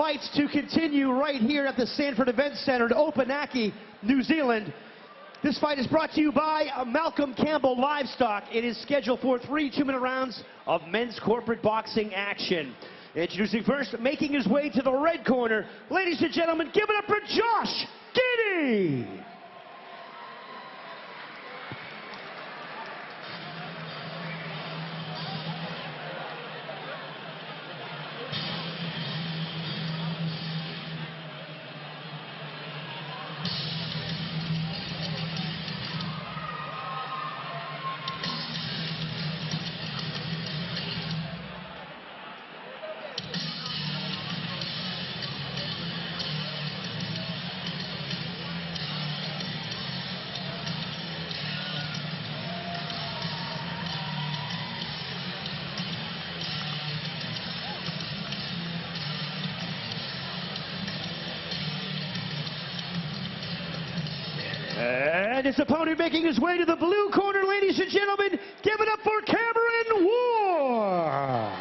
fights to continue right here at the Sanford Events Centre in Opunake, New Zealand. This fight is brought to you by Malcolm Campbell Livestock. It is scheduled for 3 2-minute rounds of men's corporate boxing action. Introducing first, making his way to the red corner, ladies and gentlemen, give it up for Josh Giddy! And his opponent making his way to the blue corner, ladies and gentlemen, give it up for Cameron War!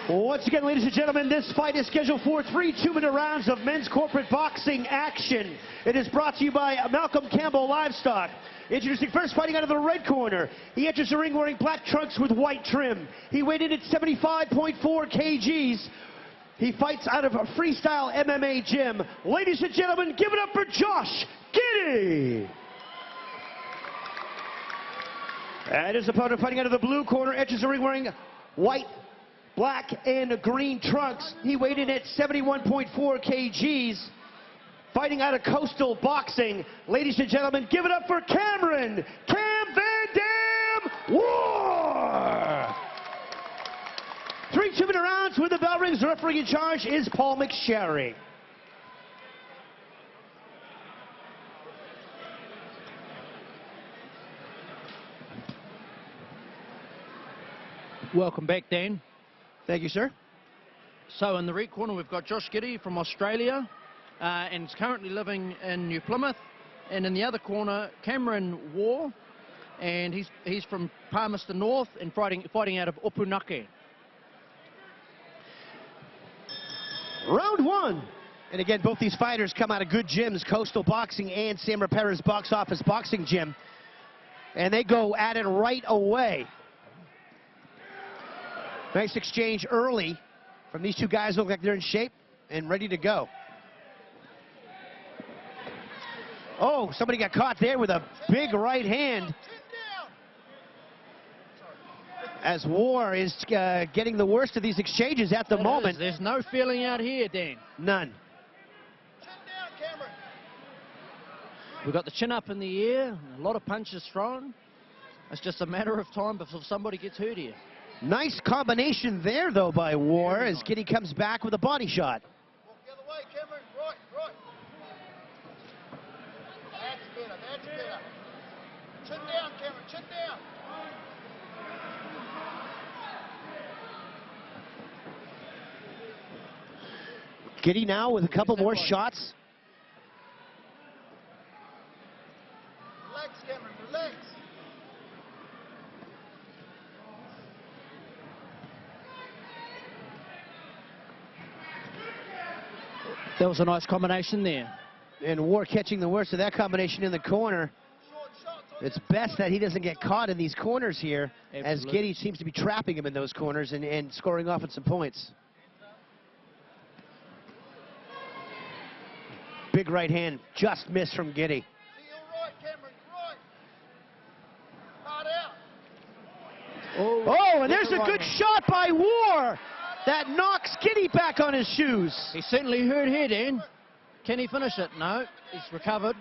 Once again, ladies and gentlemen, this fight is scheduled for 3 2-minute rounds of men's corporate boxing action. It is brought to you by Malcolm Campbell Livestock. Introducing first, fighting out of the red corner. He enters the ring wearing black trunks with white trim. He weighed in at 75.4 kgs. He fights out of a freestyle MMA gym. Ladies and gentlemen, give it up for Josh Giddy! And his opponent, fighting out of the blue corner, enters the ring wearing white, black and green trunks. He weighed in at 71.4 kgs. Fighting out of Coastal Boxing. Ladies and gentlemen, give it up for Cameron "Cam Van Dam" War! 3 2-minute rounds with the bell rings. The referee in charge is Paul McSherry. Welcome back, Dan. Thank you, sir. So in the red corner, we've got Josh Giddy from Australia, and is currently living in New Plymouth. And in the other corner, Cameron War, and he's from Palmerston North and fighting out of Opunake. Round one. And again, both these fighters come out of good gyms, Coastal Boxing and Sam Rapera's Box Office Boxing Gym. And they go at it right away. Nice exchange early from these two guys. Look like they're in shape and ready to go. Oh, somebody got caught there with a big right hand. As War is getting the worst of these exchanges at the moment. There's no feeling out here, Dan. None. Chin down, Cameron. We've got the chin up in the air, a lot of punches thrown. It's just a matter of time before somebody gets hurt here. Nice combination there, though, by War, as Giddy comes back with a body shot. Walk the other way, Cameron. Right, right. That's better, that's better. Chin down, Cameron, chin down. Giddy now with a couple more shots. Relax, Cameron, relax. That was a nice combination there. And War catching the worst of that combination in the corner. It's best that he doesn't get caught in these corners here, as Giddy seems to be trapping him in those corners and scoring off at some points. Big right hand, just missed from Giddy. See, you're right, Cameron, right. Hard out. Oh, and there's a good shot by War that knocks Giddy back on his shoes. He's certainly hurt here, Dan. Can he finish it? No, he's recovered.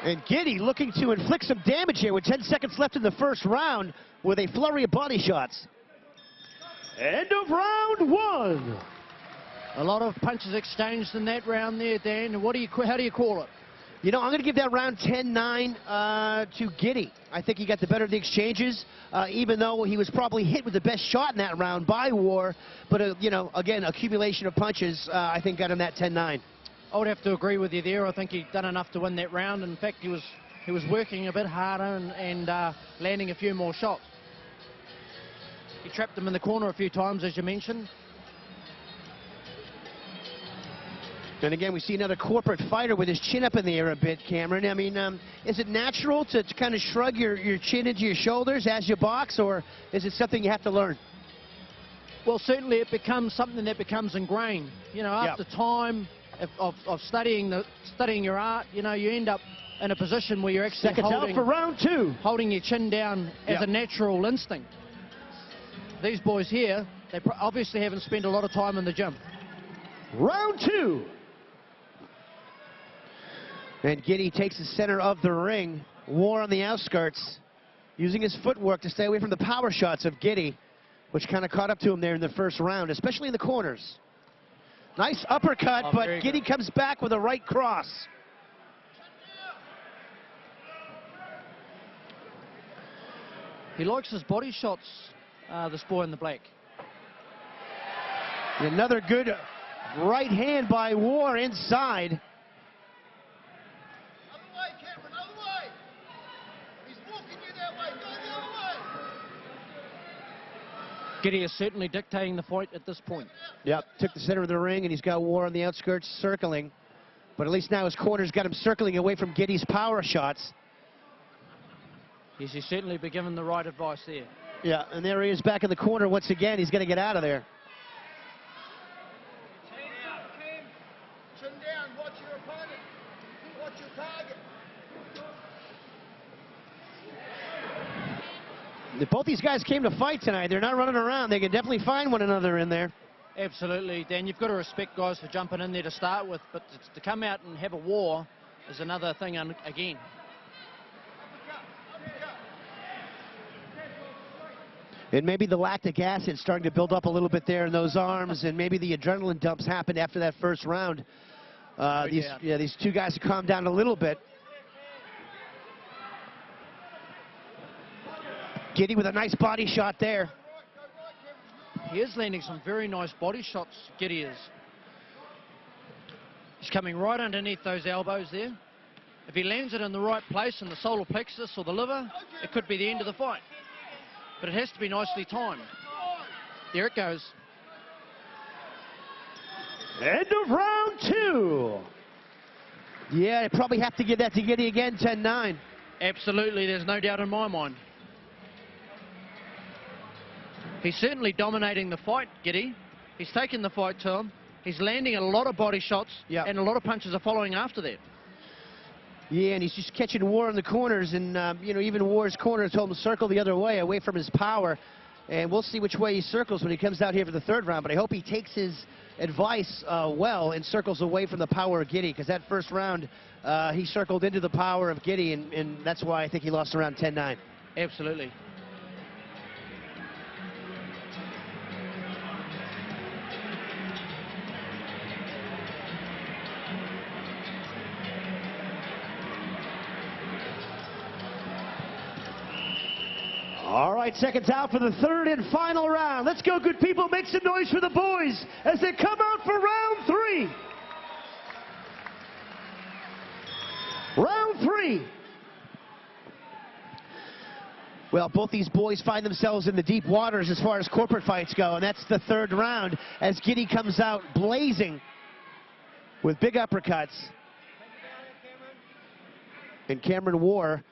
And Giddy looking to inflict some damage here with 10 seconds left in the first round with a flurry of body shots. End of round one. A lot of punches exchanged in that round there, Dan. How do you call it? You know, I'm going to give that round 10-9 to Giddy. I think he got the better of the exchanges, even though he was probably hit with the best shot in that round by War. But, you know, again, accumulation of punches, I think got him that 10-9. I would have to agree with you there. I think he'd done enough to win that round. In fact, he was working a bit harder and landing a few more shots. He trapped him in the corner a few times, as you mentioned. And again, we see another corporate fighter with his chin up in the air a bit, Cameron. I mean, is it natural to kind of shrug your chin into your shoulders as you box, or is it something you have to learn? Well, certainly it becomes something that becomes ingrained. You know, after time of studying your art, you know, you end up in a position where you're actually Seconds out for round two. Holding your chin down as a natural instinct. These boys here, they obviously haven't spent a lot of time in the gym. Round two. And Giddy takes the center of the ring. War on the outskirts, using his footwork to stay away from the power shots of Giddy, which kind of caught up to him there in the first round, especially in the corners. Nice uppercut, but Giddy comes back with a right cross. He likes his body shots, this boy in the black. Another good right hand by War inside. Giddy is certainly dictating the fight at this point. Yep, took the center of the ring, and he's got War on the outskirts circling. But at least now his corner's got him circling away from Giddy's power shots. Yes, he's certainly been given the right advice there. Yeah, and there he is back in the corner once again. He's going to get out of there. Chin down, watch your opponent. Watch your target. If both these guys came to fight tonight, they're not running around. They can definitely find one another in there. Absolutely, Dan. You've got to respect guys for jumping in there to start with, but to come out and have a war is another thing again. And maybe the lactic acid starting to build up a little bit there in those arms, and maybe the adrenaline dumps happened after that first round. These two guys have calmed down a little bit. Giddy with a nice body shot there. He is landing some very nice body shots, Giddy is. He's coming right underneath those elbows there. If he lands it in the right place, in the solar plexus or the liver, it could be the end of the fight. But it has to be nicely timed. There it goes. End of round two. Yeah, they probably have to give that to Giddy again, 10-9. Absolutely, there's no doubt in my mind. He's certainly dominating the fight, Giddy. He's taking the fight to him. He's landing a lot of body shots, and a lot of punches are following after that. Yeah, and he's just catching War in the corners, and you know, even War's corner told him to circle the other way, away from his power. And we'll see which way he circles when he comes out here for the third round. But I hope he takes his advice well and circles away from the power of Giddy, because that first round he circled into the power of Giddy, and that's why I think he lost around 10-9. Absolutely. All right, seconds out for the third and final round. Let's go, good people. Make some noise for the boys as they come out for round three. Round three. Well, both these boys find themselves in the deep waters as far as corporate fights go, and that's the third round as Giddy comes out blazing with big uppercuts. And Cameron War.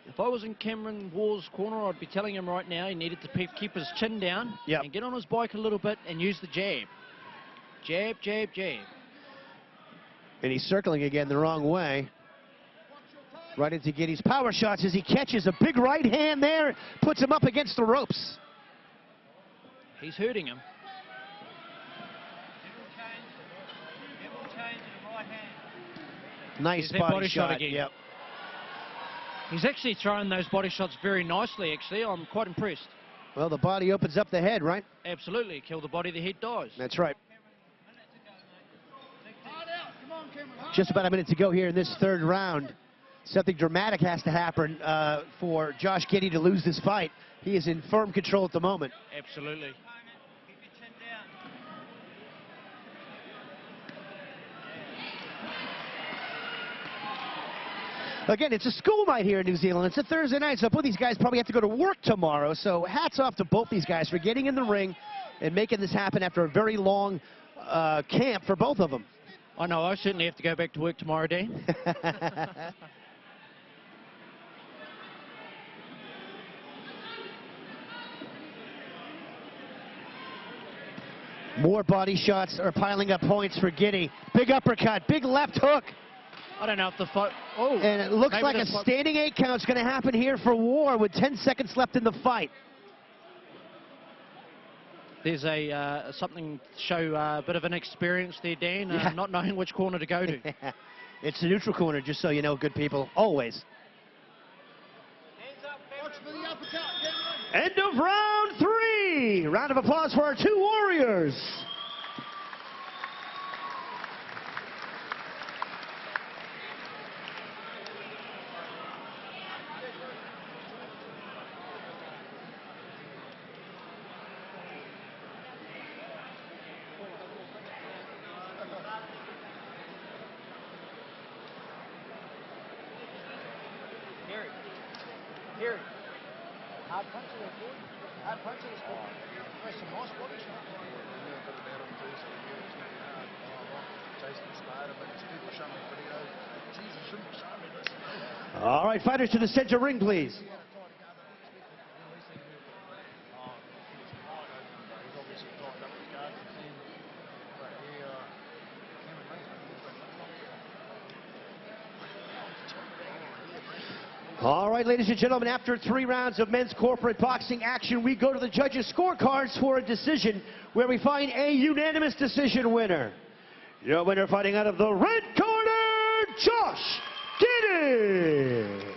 If I was in Cameron War's corner, I'd be telling him right now he needed to keep his chin down and get on his bike a little bit and use the jab. Jab, jab, jab. And he's circling again the wrong way. Right into Giddy's power shots as he catches a big right hand there, puts him up against the ropes. He's hurting him. Nice There's that body shot. again. Yep. He's actually throwing those body shots very nicely, actually. I'm quite impressed. Well, the body opens up the head, right? Absolutely. Kill the body, the head dies. That's right. Hard out. Come on, Cameron. Hard Just about a minute to go here in this third round. Something dramatic has to happen for Josh Giddey to lose this fight. He is in firm control at the moment. Absolutely. Again, it's a school night here in New Zealand. It's a Thursday night, so both of these guys probably have to go to work tomorrow. So hats off to both these guys for getting in the ring and making this happen after a very long camp for both of them. I know, I certainly have to go back to work tomorrow, Dan. More body shots are piling up points for Giddey. Big uppercut, big left hook. I don't know if the fight... Oh, And it looks maybe like a this fight- standing 8 count is going to happen here for War with 10 seconds left in the fight. There's a something to show a bit of inexperience there, Dan, Yeah. not knowing which corner to go to. It's the neutral corner, just so you know, good people, always. Watch for the uppercut, Cameron. End of round 3. Round of applause for our 2 warriors. Gary. Hard punch in there, boy. Hard punch in this corner. There's some nice body shots. All right, fighters to the center ring, please. All right, ladies and gentlemen, after 3 rounds of men's corporate boxing action, we go to the judges' scorecards for a decision where we find a unanimous decision winner. Your winner fighting out of the red corner, Josh Giddey.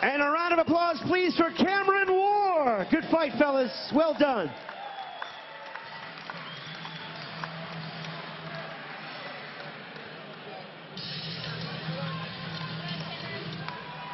And a round of applause, please, for Cameron War. Good fight, fellas. Well done.